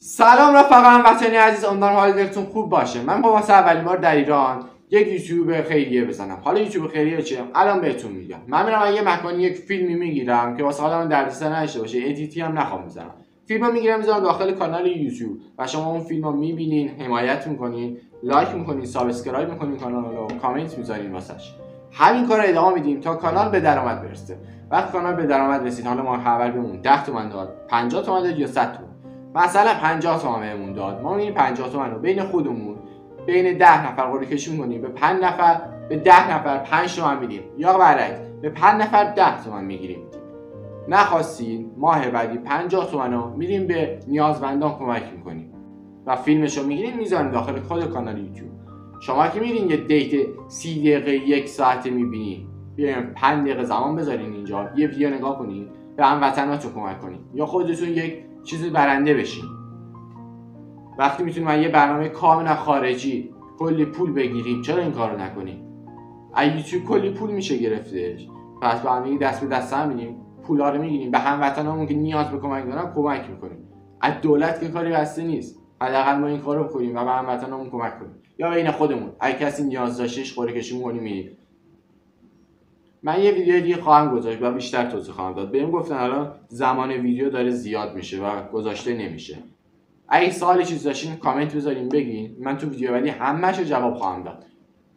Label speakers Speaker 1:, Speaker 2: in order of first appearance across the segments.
Speaker 1: سلام رفقا وطنی عزیز، امیدوارم حالتون خوب باشه. من با واسه اولین بار در ایران یک یوتیوب خیریه بزنم. حالا یوتیوب خیریه چیه؟ الان بهتون میگم. من میرم یه مکانی یک فیلمی میگیرم که واسه خودم دردسر نشه باشه، ادیتی هم نخوام بزنم. فیلمو میگیرم میذارم داخل کانال یوتیوب و شما اون فیلمو میبینین، حمایت میکنین، لایک میکنین، سابسکرایب میکنین کانال رو، کامنت میذارین واسش. همین کارو ادامه میدیم تا کانال به درآمد برسه. وقتی کانال به درآمد رسید، حالا ما خبر بهمون 10 تومن داد، 50 تومن داد یا 100 تومن. مثلا 50 تومن بهمون داد، ما میگیم 50 تومن رو بین خودمون بین 10 نفر قرعه کشی می‌کنیم، به 5 نفر به 10 نفر 5 تومن میدیم، یا برعکس به 5 نفر 10 تومن میگیریم. نخواستین ماه بعدی 50 تومن رو میدیم به نیازمندان کمک میکنیم و فیلمش رو میگیریم میذاریم داخل خود کانال یوتیوب. شما که میرین یه دیت 30 دقیقه 1 ساعته میبینین، بیاین 5 دقیقه زمان بذارین اینجا یه ویدیو نگاه کنین، به هموطناتون کمک کنین یا خودتون یک چیز برنده بشین. وقتی میتونیم من یه برنامه کاملا خارجی کلی پول بگیریم، چرا این کارو نکنیم؟ از یوتیوب کلی پول میشه گرفتش. پس با هم دست به دست هم میدیم، پولا رو میگیریم، به هموطنامون که نیاز به کمک دارن کمک میکنیم. از دولت که کاری بسته نیست، حداقل ما این کارو بکنیم و به هموطنامون کمک کنیم. یا بین خودمون اگه کسی نیاز داشتهش قرعه کشی می‌کنیم. من یه ویدیو دیگه خواهم گذاشت و بیشتر توضیح خواهم داد. بهم گفتن الان زمان ویدیو داره زیاد میشه و گذاشته نمیشه. اگه سوالی چیز داشتین کامنت بذارین بگین، من تو ویدیو بعدی همه‌شو جواب خواهم داد.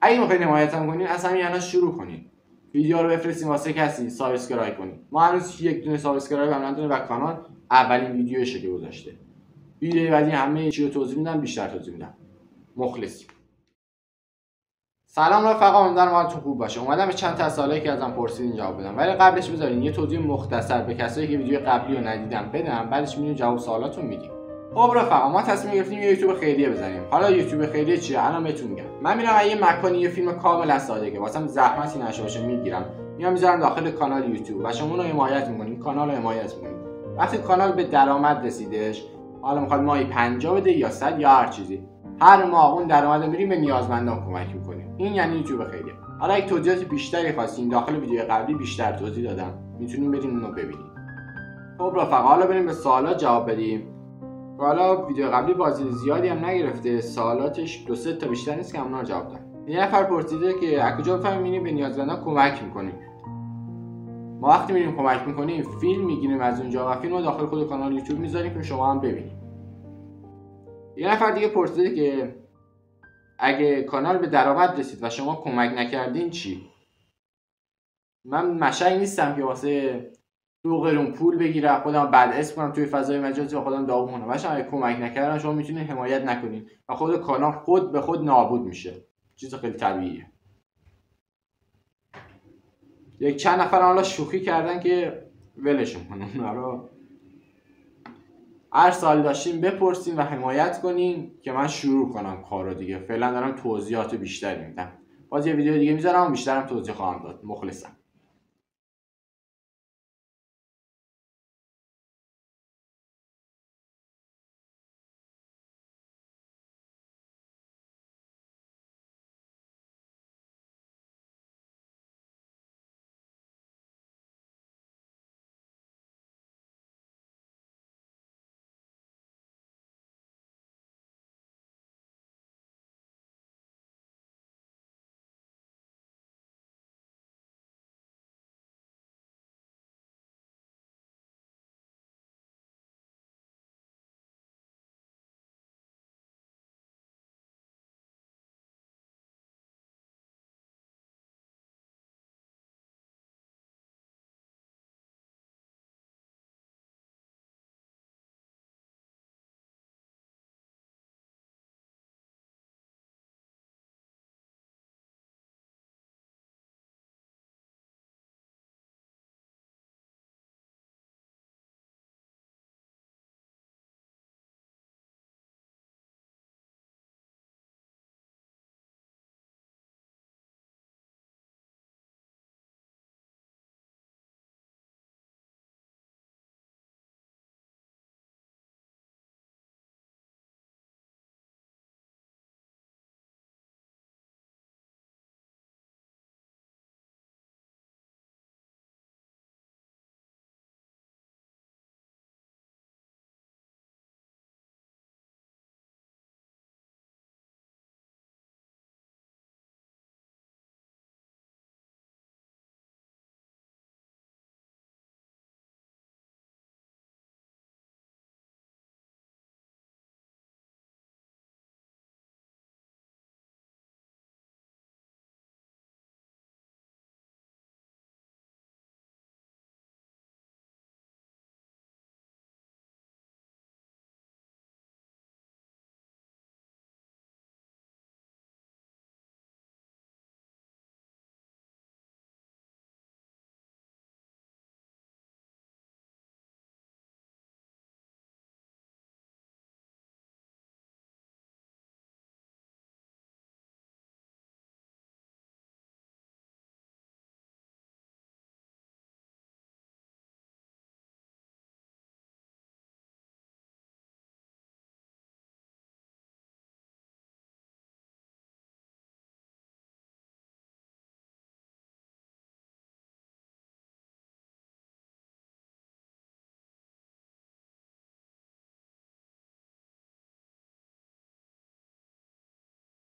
Speaker 1: اگه میخواین حمایتم کنین اصلا الان شروع کنین. ویدیو رو بفرستین واسه کسی، سابسکرایب کنین. ما هنوز یک دونه سابسکرایب هم نداریم و کانال اولین ویدیوشه که گذاشته. ویدیو بعدی همه چی رو توضیح میدم، بیشتر توضیح میدم. مخلصیم. سلام رفقا، امیدوارم حالتون خوب باشه. اومدم به چند تا سوالی که ازم پرسیدین جواب بدم، ولی قبلش بذارین یه توضیح مختصر به کسایی که ویدیو قبلی رو ندیدم بدم، بعدش میریم جواب سوالاتون میدیم. خب رفقا، ما تصمیم گرفتیم یه یوتیوب خیریه بزنیم. حالا یوتیوب خیریه چیه؟ الان بهتون میگم. من میرم یه مکانی یه فیلم کاملا ساده که واسم زحمتی نشه باشه میگیرم، میذارم داخل کانال یوتیوب و شما اونو حمایت میکنین، کانال رو حمایت میکنین. وقتی کانال به درآمد رسیدش، حالا میخواد ماهی 50 بده یا 100 یا هر چیزی، هر ماه اون درآمد رو میریم به نیازمندان کمک میکنیم. این یعنی یوتیوب خیریه. حالا یک توضیحات بیشتری خواستین داخل ویدیو قبلی بیشتر توضیح دادم، میتونین برین اونو ببینید. خب رفقا، حالا بریم به سوالات جواب بدیم. حالا ویدیو قبلی بازدید زیادی هم نگرفته، سوالاتش 2-3 تا بیشتر نیست که اونا رو جواب دادم. یه نفر پرسیده که از کجا بفهمیم به نیازمندان کمک میکنیم. ما وقتی میریم کمک میکنیم فیلم میگیریم از اونجا و فیلم رو داخل خود کانال یوتیوب میذاریم که شما هم ببینید. یه نفر دیگه پرسیده که اگه کانال به درآمد رسید و شما کمک نکردین چی؟ من مشنگ نیستم که واسه دو قرون پول بگیرم خودم بعد اسم کنم توی فضای مجازی و خودم داغون کنم. باشه اگه کمک نکردن شما میتونید حمایت نکنین و خود کانال خود به خود نابود میشه. چیز خیلی طبیعیه. یک چند نفر حالا شوخی کردن که ولشون کنن. اونا هر سوالی داشتین بپرسین و حمایت کنین که من شروع کنم کارو دیگه. فعلا دارم توضیحات بیشتری میدم. باز یه ویدیو دیگه میذارم و بیشترم توضیح خواهم داد. مخلصم.